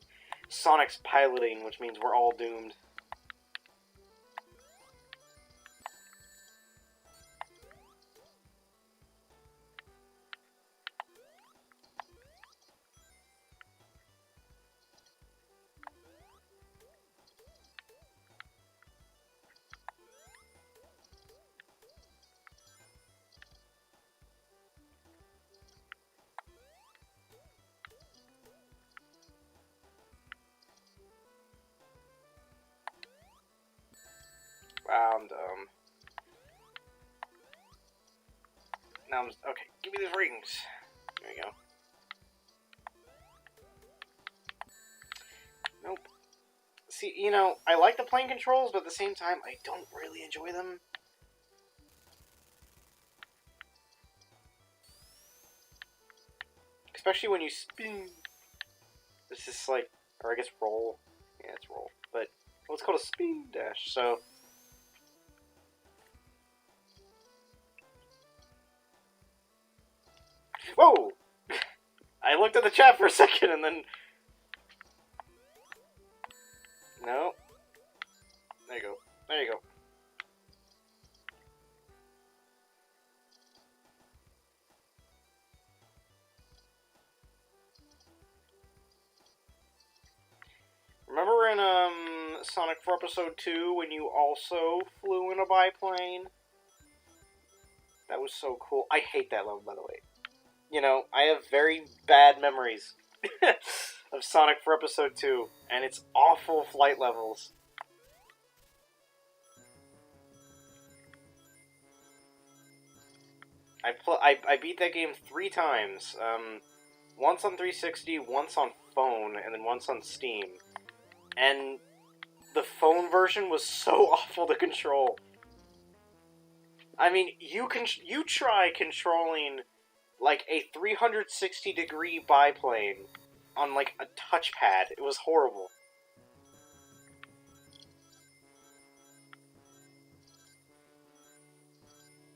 which means we're all doomed. Wow, I'm dumb. Now I'm just, okay, give me these rings. There you go. Nope. See, you know, I like the plane controls, but at the same time, I don't really enjoy them. Especially when you spin. It's just like, or I guess roll. Yeah, it's roll. But, well, it's called a spin dash, so... Whoa! I looked at the chat for a second and then... No. There you go. There you go. Remember in Sonic 4 Episode 2 when you also flew in a biplane? That was so cool. I hate that level, by the way. You know, I have very bad memories of Sonic 4 Episode 2, and it's awful flight levels. I beat that game 3 times. Once on 360, once on phone, and then once on Steam. And the phone version was so awful to control. I mean, you try controlling like a 360-degree biplane on like a touchpad. It was horrible.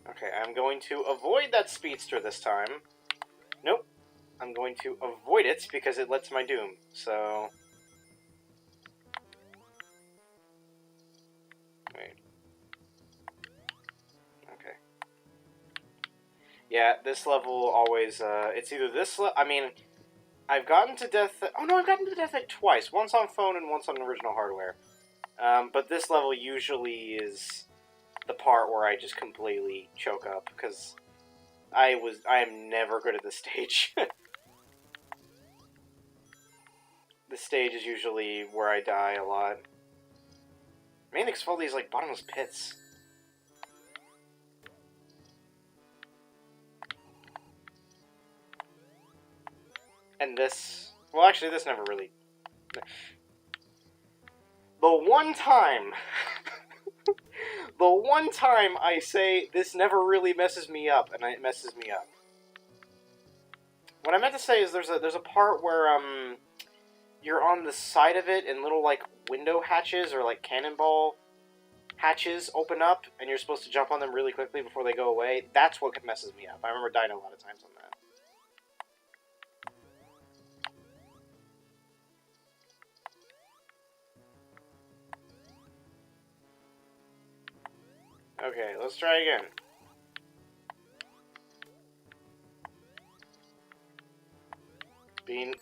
Okay, I'm going to avoid that speedster this time. Nope. I'm going to avoid it because it lets my doom. So... Wait. Okay. Yeah, this level always, it's either this I mean, I've gotten to death... Oh no, I've gotten to death twice. Once on phone and once on original hardware. But this level usually is the part where I just completely choke up, because I am never good at this stage. This stage is usually where I die a lot. Mainly because of all these, like, bottomless pits. And this... Well, actually, this never really... The one time... the one time I say this never really messes me up, and it messes me up. What I meant to say is there's a part where, you're on the side of it and little, like, window hatches or, like, cannonball hatches open up, and you're supposed to jump on them really quickly before they go away. That's what messes me up. I remember dying a lot of times on that. Okay, let's try again. Being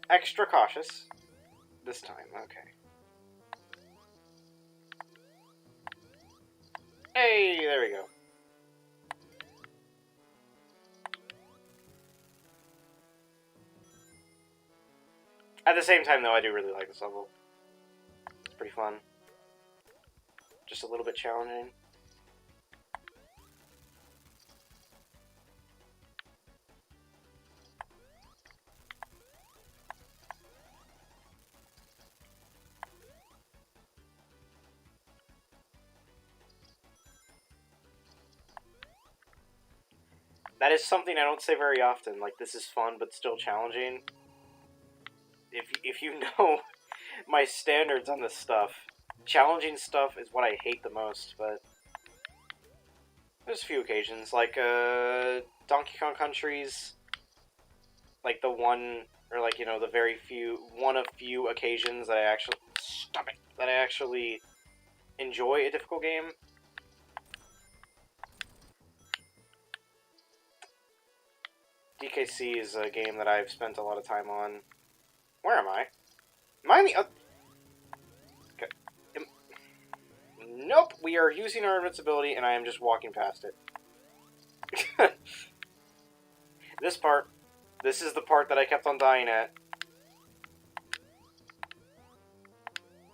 extra cautious this time, okay. Hey, there we go. At the same time, though, I do really like this level. It's pretty fun. Just a little bit challenging. That is something I don't say very often. Like, this is fun, but still challenging. If you know my standards on this stuff, challenging stuff is what I hate the most, but... There's a few occasions, like, Donkey Kong Country's, like, the one, or, like, you know, the very few, one of few occasions that I actually... Stop it! That I actually enjoy a difficult game. DKC is a game that I've spent a lot of time on. Where am I? Am I in the... Okay. Nope, we are using our invincibility, and I am just walking past it. This part. This is the part that I kept on dying at.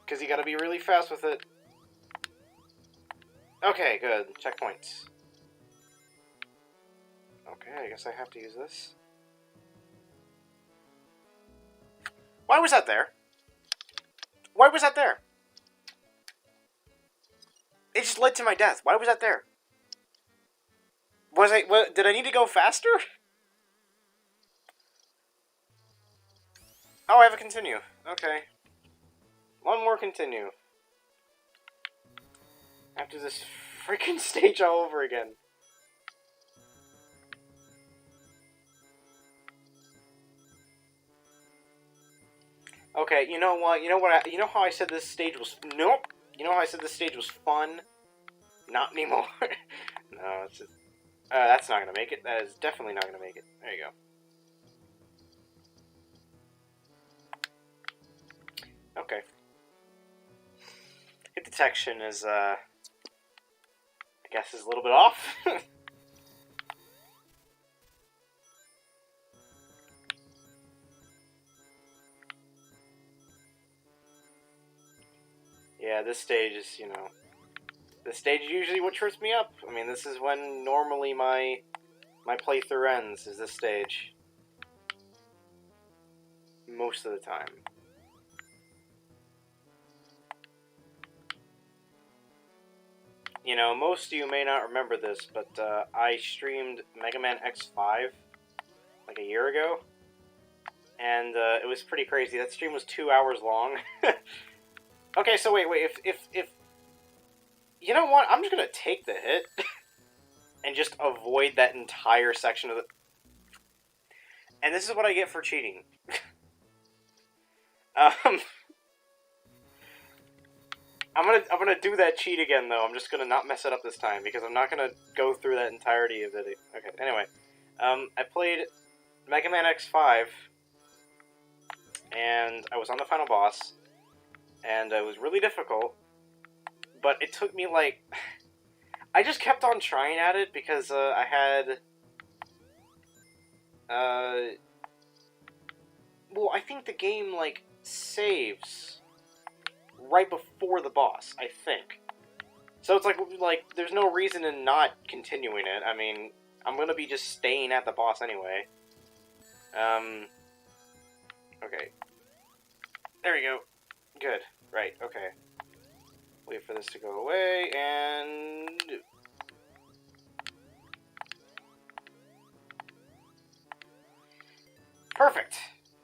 Because you gotta be really fast with it. Okay, good. Checkpoints. Okay, I guess I have to use this. Why was that there? Why was that there? It just led to my death. Why was that there? Did I need to go faster? Oh, I have a continue. Okay. One more continue. After this freaking stage all over again. Okay, you know what? You know how I said this stage was... Nope! You know how I said this stage was fun? Not anymore. No, it's just... that's not gonna make it. That is definitely not gonna make it. There you go. Okay. Hit detection is, I guess is a little bit off. Yeah, this stage is, you know... This stage is usually what trips me up. I mean, this is when normally my playthrough ends, is this stage. Most of the time. You know, most of you may not remember this, but I streamed Mega Man X5 like a year ago. And it was pretty crazy. That stream was 2 hours long. Okay, so wait, if... You know what? I'm just gonna take the hit. And just avoid that entire section of the... And this is what I get for cheating. I'm gonna do that cheat again, though. I'm just gonna not mess it up this time, because I'm not gonna go through that entirety of it. Okay, anyway. I played Mega Man X5, and I was on the final boss, and it was really difficult, but it took me, like... I just kept on trying at it, because, I had... Well, I think the game, like, saves right before the boss, I think. So it's like, there's no reason in not continuing it. I mean, I'm gonna be just staying at the boss anyway. Okay. There we go. Good. Right, okay. Wait for this to go away, and... Perfect.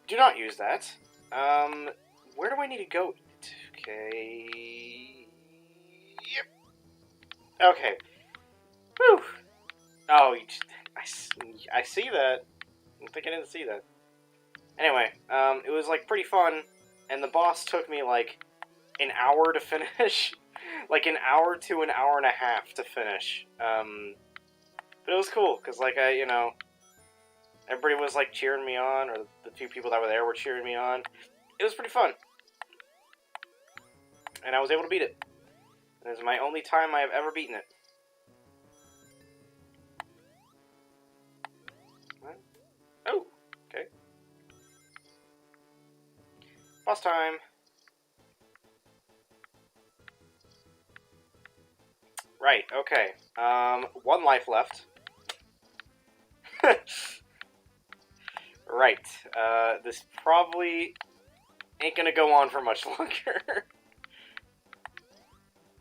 Do not use that. Where do I need to go? Okay... Yep. Okay. Whew. Oh, I see that. I think I didn't see that. Anyway, it was, like, pretty fun, and the boss took me, like, an hour to finish. Like, an hour to an hour and a half to finish. But it was cool, because, like, you know, everybody was, like, cheering me on, or the few people that were there were cheering me on. It was pretty fun. And I was able to beat it. It was my only time I have ever beaten it. What? Oh, okay. Boss time. Right, okay. 1 life left. Right. This probably ain't gonna go on for much longer.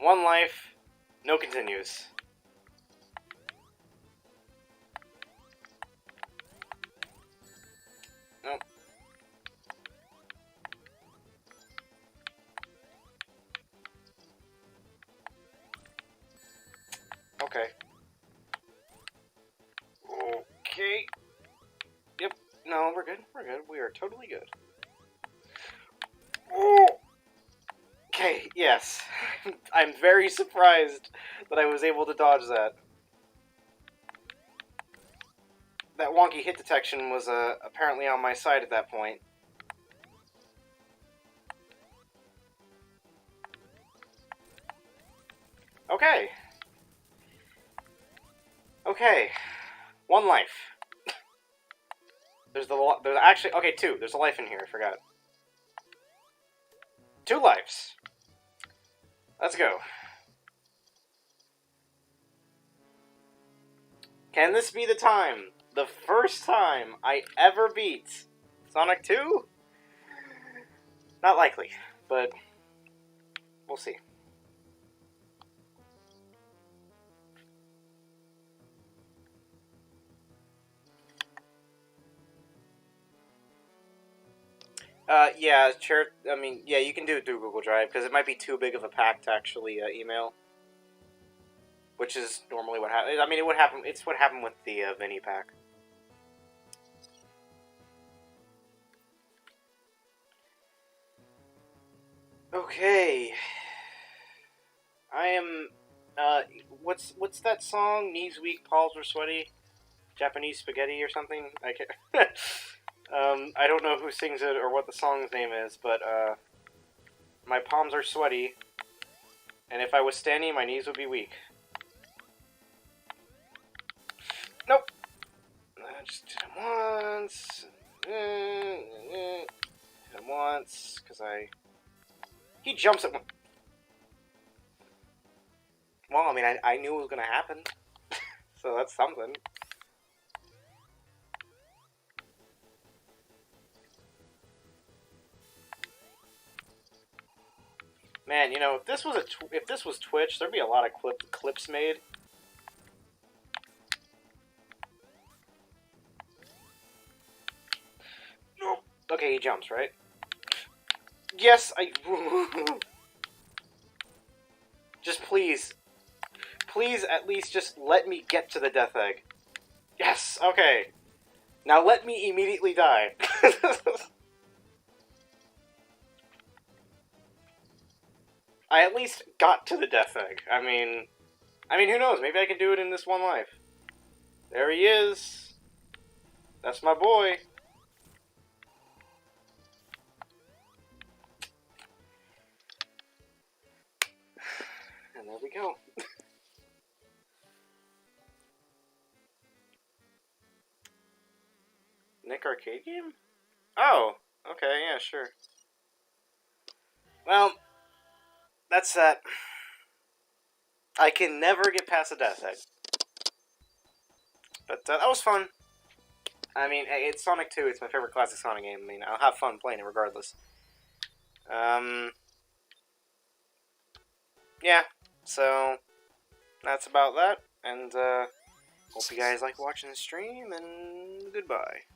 1 life, no continues. Nope. Okay. Okay. Yep. No, we're good. We're good. We are totally good. Oh! Okay, yes. I'm very surprised that I was able to dodge that. That wonky hit detection was apparently on my side at that point. Okay. Okay. 1 life. There's actually, okay, 2. There's a life in here, I forgot. 2 lives. Let's go. Can this be the time? the first time I ever beat Sonic 2? Not likely, but we'll see. Yeah, yeah, you can do it through Google Drive, because it might be too big of a pack to actually email. Which is normally what happens. I mean, it's what happened with the Vinny pack. Okay. I am, what's that song? Knees weak, palms are sweaty? Japanese spaghetti or something? I can't... I don't know who sings it or what the song's name is, but, my palms are sweaty, and if I was standing, my knees would be weak. Nope. Just did him once. Did him once, because he jumps at one. Well, I mean, I knew it was going to happen, so that's something. Man, you know, if this was Twitch, there'd be a lot of clips made. Nope. Okay, he jumps, right? Yes, just please at least just let me get to the death egg. Yes, okay. Now let me immediately die. I at least got to the death egg. I mean, who knows? Maybe I can do it in this one life. There he is. That's my boy. And there we go. Nick arcade game? Oh, okay, yeah, sure. Well, that's that. I can never get past the death egg. But that was fun. I mean, hey, it's Sonic 2. It's my favorite classic Sonic game. I mean, I'll have fun playing it regardless. Yeah, so that's about that. And hope you guys like watching the stream, and goodbye.